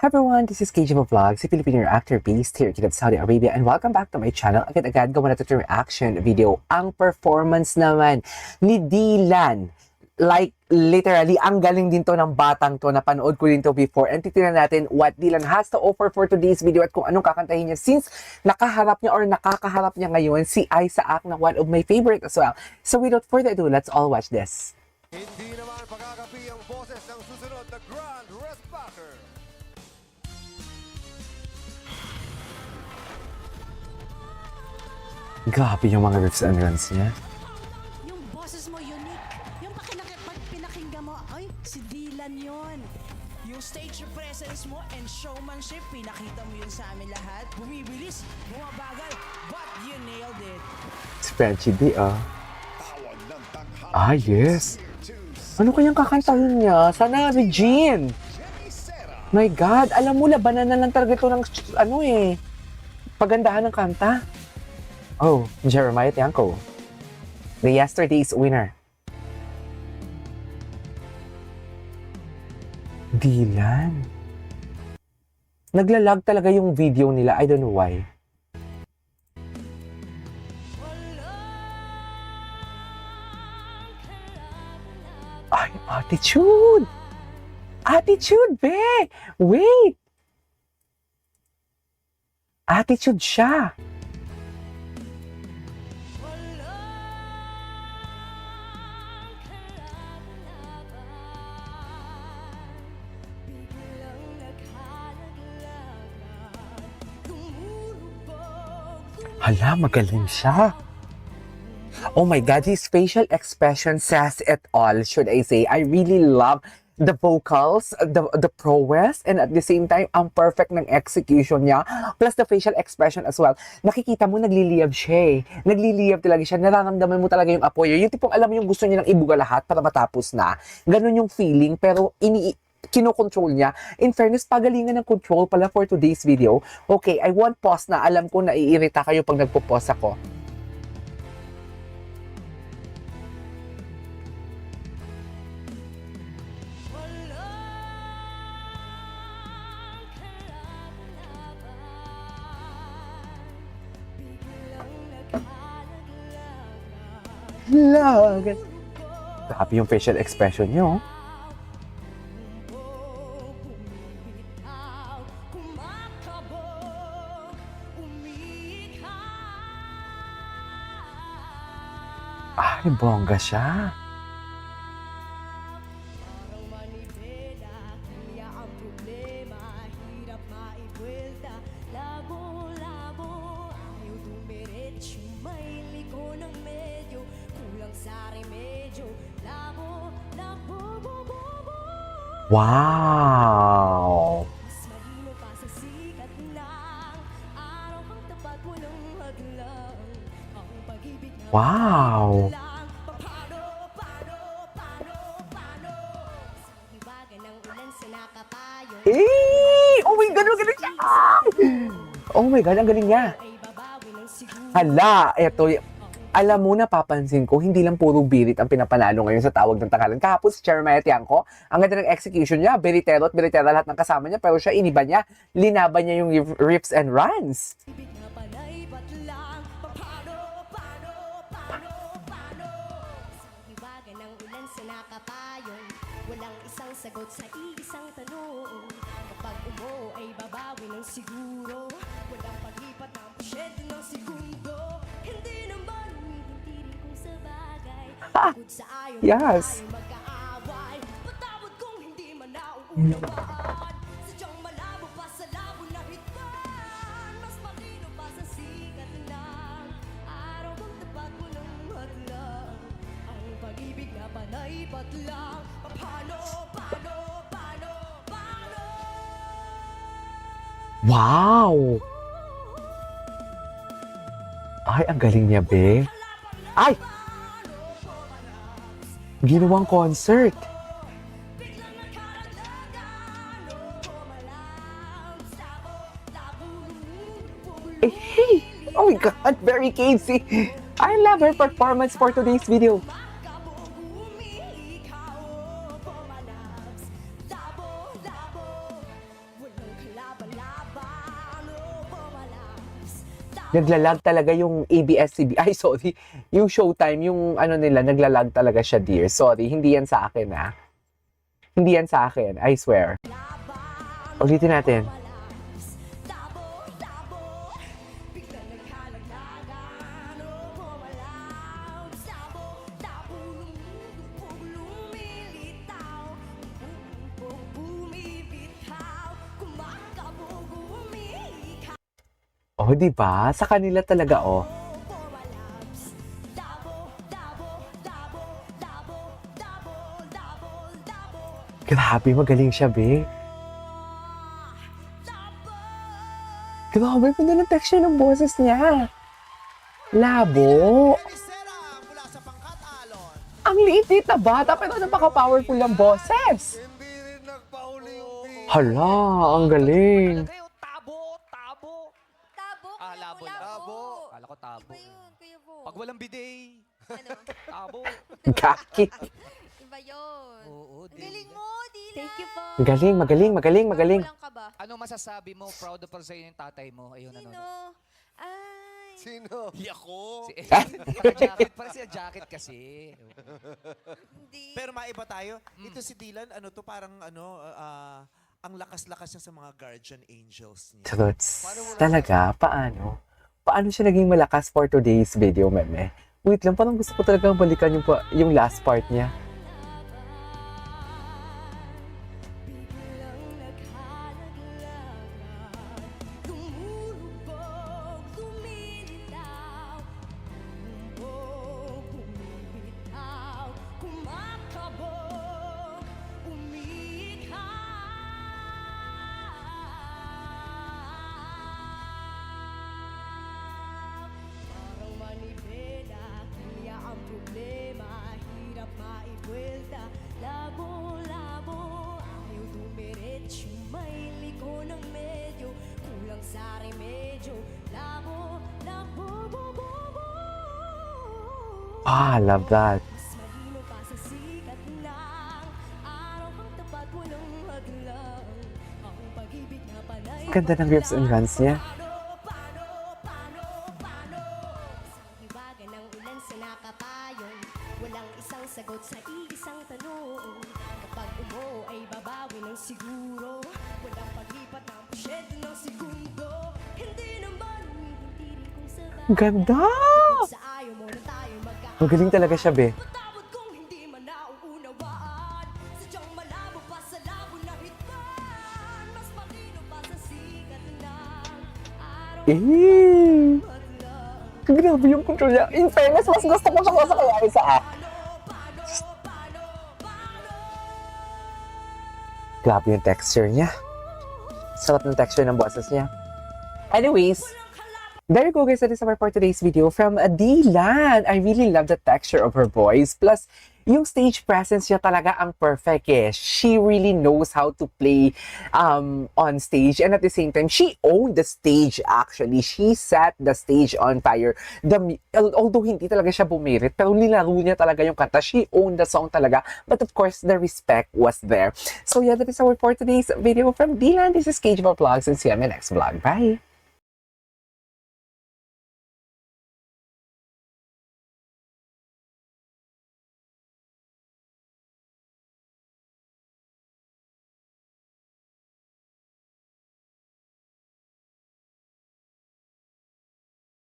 Everyone, this is KJ Vlog, si Filipino actor based here in Saudi Arabia, and welcome back to my channel. Agad-agad gawa na ito reaction video. Ang performance naman ni Dylan. Like, literally, ang galing din to ng batang to. Napanood ko din to before. And titignan natin what Dylan has to offer for today's video at kung anong kakantahin niya since nakaharap niya or nakakaharap niya ngayon si Isaac na one of my favorite as well. So without further ado, let's all watch this. Hindi naman pagkakapi ang boses ng susunod na Grand Responder. Grabe yung mga riffs and runs niya. Yung boses mo unique. Yung pag pinakinggan mo, ay, si Dylan yun. Yung stage presence mo and showmanship, pinakita mo yun sa amin lahat. Bumibilis, bumabagal, but you nailed it. Si Frenchie D, Ah, yes. Ano kayang kakantahin niya? Sana, Regine. My God, alam mo, labanan na lang talaga ito ng, pagandahan ng kanta. Oh, Jeremiah Tiangco. The yesterday's winner. Dylan. Naglalag talaga yung video nila. I don't know why. Ay, attitude! Attitude, be! Wait! Attitude siya. Hala, magaling siya. Oh my God, his facial expression says it all, should I say. I really love the vocals, the prowess, and at the same time, ang perfect ng execution niya, plus the facial expression as well. Nakikita mo, nagliliyab siya eh. Nagliliyab talaga siya. Nararamdaman mo talaga yung apoy. Yung tipong alam mo yung gusto niya nang ibuga lahat para matapos na. Ganun yung feeling, pero kinokontrol niya. In fairness, pagalingan ng control pala for today's video. Okay, I want pause na. Alam ko na iirita kayo pag nagpo-pause ako. Lag. Grabe yung facial expression niyo. Ay, bongga siya. Wow! Wow! Eh! Oh my God, ang galing siya! Oh my God, ang galing niya! Hala, eto, alam mo, napapansin ko, hindi lang puro birit ang pinapanalo ngayon sa tawag ng tanghalan. Kahapon si Jeremiah Tiangco, ang ganda ng execution niya, beritero at beritera lahat ng kasama niya, pero siya, iniba niya, linaban niya yung riffs and runs. Walang isang sagot sa iisang tanong. Kapag umuo ay babawi ng siguro. Walang paglipat ng porsyento ng segundo. Hindi naman hindi kung sa bagay. Bukod sa ayaw Yes. tayo magkaaway. Patawad kung hindi man nauunawaan. Sadyang malabo pa sa labo na hitman. Mas malino pa sa sikat ng araw kung tapat mo ng hadlang. Ang pag-ibig na panay patlang. Paano? Wow! Ay, ang galing niya, be. Ay! Ginawang concert. Eh, oh my God, very crazy. I love her performance for today's video. Naglalag talaga yung ABS-CBN. Ay, sorry. Yung Showtime, yung ano nila, naglalag talaga siya, dear. Sorry, hindi yan sa akin, ah. Hindi yan sa akin, I swear. Ulitin natin. Oh, di ba? Sa kanila talaga, oh. Grabe, magaling siya, be. Grabe, ganda ng texture ng boses niya. Labo. Mula sa Pangkat Alon. Ang liit-liit na bata, pero napaka-powerful ng boses. Hindi rin nagpauling-uling. Hala, ang galing. Tabo. Tabo, Ah, labo. Labo. Kala ko tabo. Iba yun, Kuya Bo. Pag walang bidet, Ano? tabo. Gaki. Iba yun. Oo, Ang galing mo, Dylan. Thank you po. Magaling. Kulang ka ba? Ano masasabi mo? Proud of sa'yo yung tatay mo. Ayun, Sino? ano. Ay. Sino? Yako. Si jacket. Parang siya jacket kasi. Hindi. Pero maiba tayo. Ito si Dylan, ano to, parang ang lakas-lakas niya sa mga guardian angels niya. Truths. Talaga? Paano? Paano siya naging malakas for today's video, meme? Wait lang, parang gusto ko talagang balikan yung last part niya. Biglang naghalaglagan, lumulubog, lumilitaw, bumumbog, bumibitaw, kumakabog, umiikaw. Parang manibela, kaya ang problema, hirap maibuelta. Labo-labo, ayaw dumiretso, may liko ng medyo, kulang sa remedyo. Labo-labo, bo-bo-bo. Ah, love that. Mas malino pa sa sikat ng araw ang tapat, walang hadlang. Ang pag-ibig na panay. Ganda ng riffs and runs niya. Isang hiwaga ng ulan sa nakapayon, walang isang sagot sa iisang tanong. Kapag umuo ay babawi ng siguro, walang paglipat ng posyento ng segundo. Hindi naman, hindi rin kung sa bagay. Ganda! Sa ayaw mo na tayo Magaling talaga siya, be. Patawad kung hindi man nauunawaan, sadyang malabo pa sa labo na hitman, mas malino pa sa sikat ng araw Eh! hadlang. Grabe yung control niya. In fairness, mas gusto ko siya sa kaya sa app. Paano? Grabe yung texture niya. Sarap ng texture ng boses niya. Anyways, there you go guys, that is our for today's video from Dylan. I really love the texture of her voice. Plus, yung stage presence niya talaga ang perfect eh. She really knows how to play on stage. And at the same time, she owned the stage actually. She set the stage on fire. Although hindi talaga siya bumirit, pero nilaro niya talaga yung kanta. She owned the song talaga. But of course, the respect was there. So yeah, that is our for today's video from Dylan. This is Cage Vlogs and see you in my next vlog. Bye!